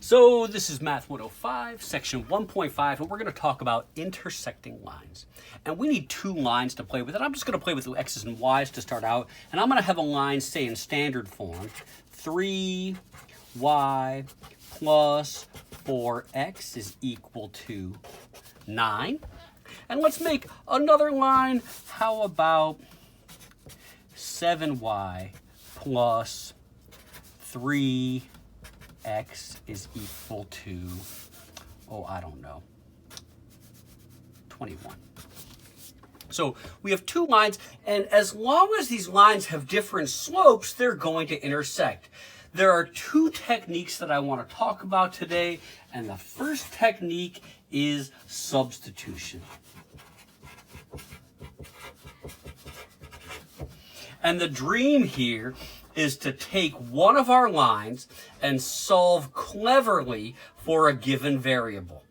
So this is Math 105, section 1.5, and we're going to talk about intersecting lines. And we need two lines to play with, and I'm just going to play with the x's and y's to start out. And I'm going to have a line, say in standard form, 3y plus 4x is equal to 9. And let's make another line. How about 7y plus 3x is equal to, I don't know, 21. So we have two lines, and as long as these lines have different slopes, they're going to intersect. There are two techniques that I want to talk about today, and the first technique is substitution. And the dream here is to take one of our lines and solve cleverly for a given variable.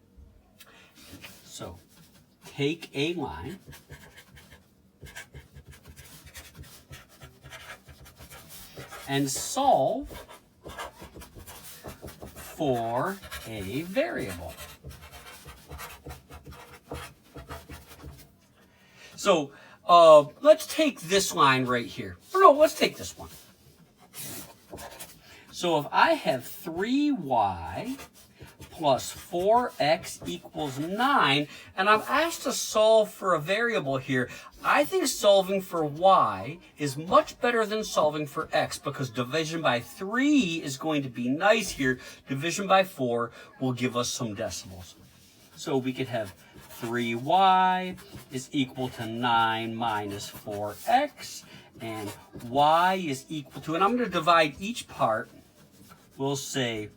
So take a line and solve for a variable. So let's take this line right here. Or no, let's take this one. So if I have 3y plus 4x equals 9, and I'm asked to solve for a variable here, I think solving for y is much better than solving for x, because division by 3 is going to be nice here. Division by 4 will give us some decimals. So we could have 3y is equal to 9 minus 4x, and y is equal to, and I'm going to divide each part, we'll say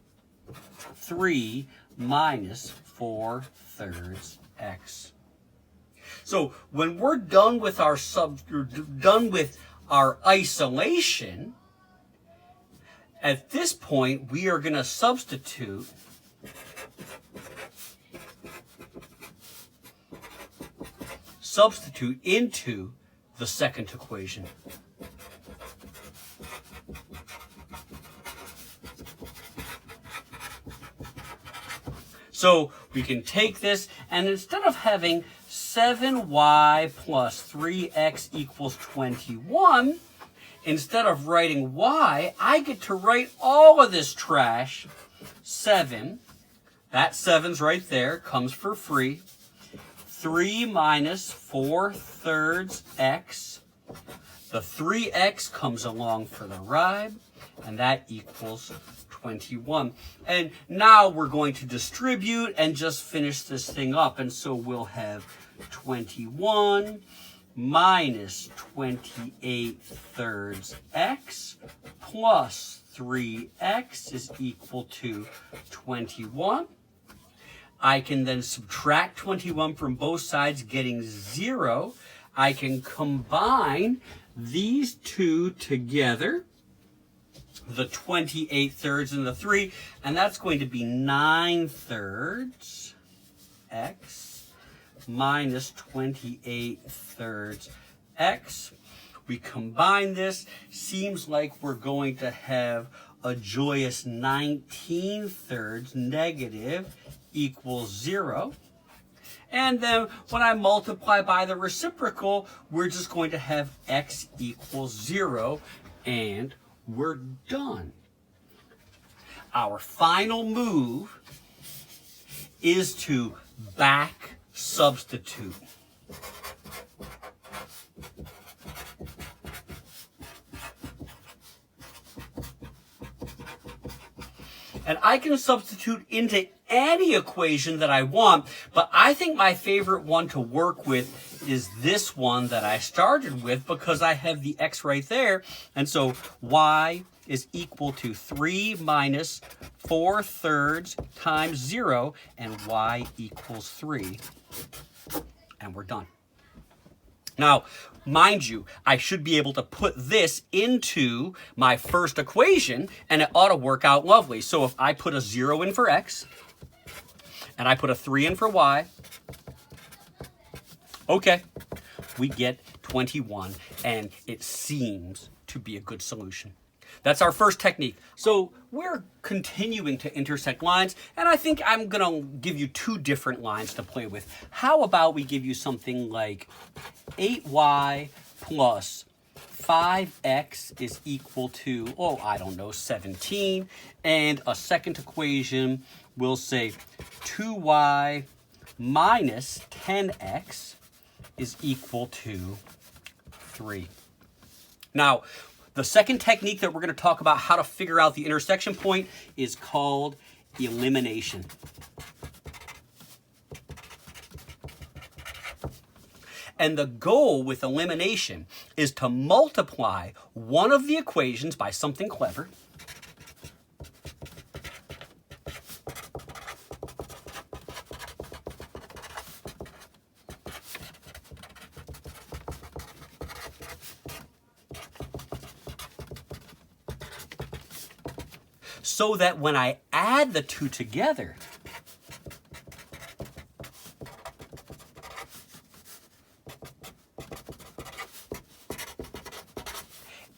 3 minus 4/3 x. So when we're done with our isolation, at this point we are going to substitute into the second equation. So we can take this, and instead of having 7y plus 3x equals 21, instead of writing y, I get to write all of this trash. 7, that 7's right there, comes for free. 3 minus 4/3 x. The 3x comes along for the ride, and that equals 21. And now we're going to distribute and just finish this thing up. And so we'll have 21 minus 28/3 x plus 3x is equal to 21. I can then subtract 21 from both sides, getting 0. I can combine these two together, the 28/3 and the 3, and that's going to be 9/3 x minus 28/3 x. We combine this, seems like we're going to have a joyous 19/3 negative equals 0. And then when I multiply by the reciprocal, we're just going to have x equals 0, and we're done. Our final move is to back substitute. And I can substitute into any equation that I want, but I think my favorite one to work with is this one that I started with, because I have the x right there. And so y is equal to 3 minus 4/3 times 0, and y equals 3. And we're done. Now, mind you, I should be able to put this into my first equation, and it ought to work out lovely. So if I put a 0 in for x, and I put a 3 in for y, okay, we get 21, and it seems to be a good solution. That's our first technique. So we're continuing to intersect lines, and I think I'm going to give you two different lines to play with. How about we give you something like 8y plus 5x is equal to, oh, I don't know, 17. And a second equation, we'll say 2y minus 10x is equal to 3. Now, the second technique that we're going to talk about how to figure out the intersection point is called elimination. And the goal with elimination is to multiply one of the equations by something clever, so that when I add the two together,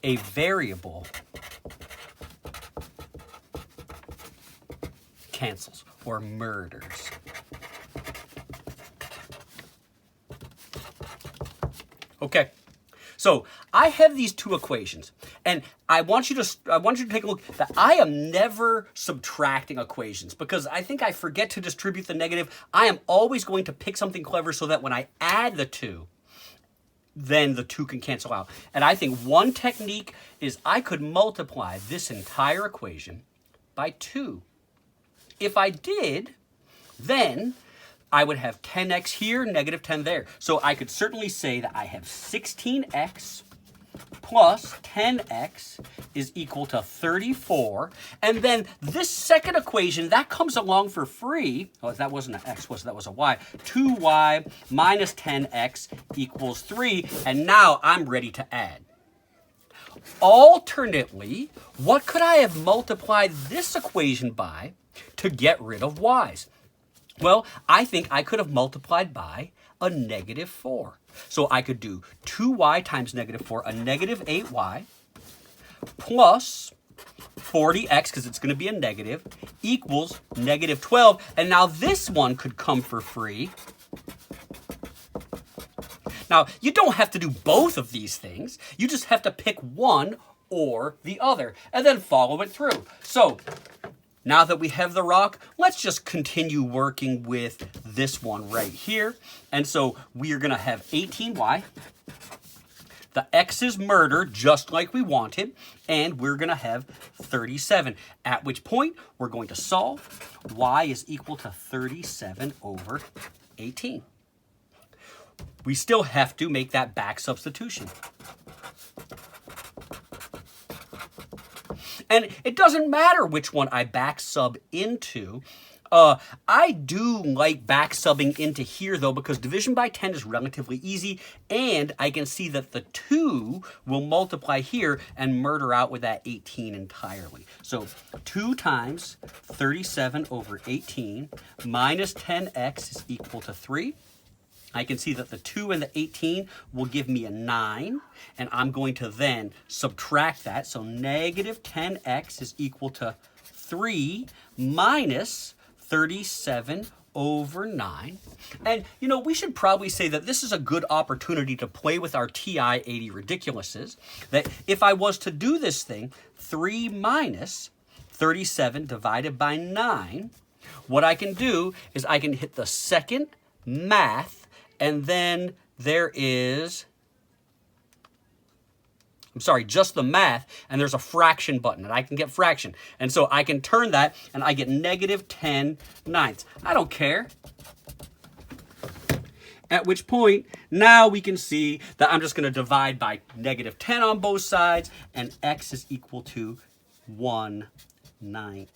a variable cancels or murders. Okay, so I have these two equations, and I want you to take a look that I am never subtracting equations because I think I forget to distribute the negative. I am always going to pick something clever so that when I add the two, then the two can cancel out. And I think one technique is I could multiply this entire equation by 2. If I did, then I would have 10x here, negative 10 there. So I could certainly say that I have 16x plus 10x is equal to 34. And then this second equation, that comes along for free. Oh, that wasn't an x, that was a y. 2y minus 10x equals 3. And now I'm ready to add. Alternately, what could I have multiplied this equation by to get rid of y's? Well, I think I could have multiplied by a negative 4. So I could do 2y times negative 4, a negative 8y, plus 40x, because it's going to be a negative, equals negative 12. And now this one could come for free. Now, you don't have to do both of these things. You just have to pick one or the other, and then follow it through. So now that we have the rock, let's just continue working with this one right here. And so we are going to have 18y. The x is murder, just like we wanted. And we're going to have 37, at which point we're going to solve. Y is equal to 37 over 18. We still have to make that back substitution. And it doesn't matter which one I back sub into. I do like back subbing into here, though, because division by 10 is relatively easy, and I can see that the 2 will multiply here and murder out with that 18 entirely. So 2 times 37 over 18 minus 10x is equal to 3. I can see that the 2 and the 18 will give me a 9, and I'm going to then subtract that. So negative 10x is equal to 3 minus 37 over 9. And, you know, we should probably say that this is a good opportunity to play with our TI-80 ridiculouses. That if I was to do this thing, 3 minus 37 divided by 9, what I can do is I can hit the second math, and then there is, just the math, and there's a fraction button, and I can get fraction. And so I can turn that, and I get negative 10 ninths. I don't care. At which point, now we can see that I'm just going to divide by negative 10 on both sides, and x is equal to 1/9.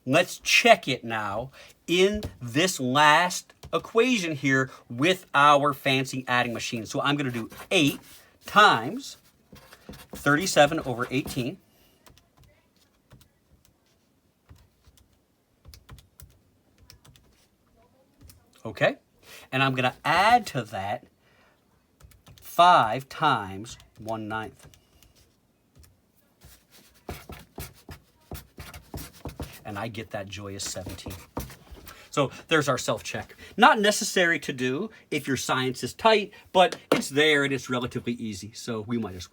Let's check it now in this last equation here with our fancy adding machine. So I'm going to do 8 times 37 over 18. Okay? And I'm going to add to that 5 times 1/9. and I get that joyous 17. So there's our self-check. Not necessary to do if your science is tight, but it's there and it's relatively easy, so we might as well.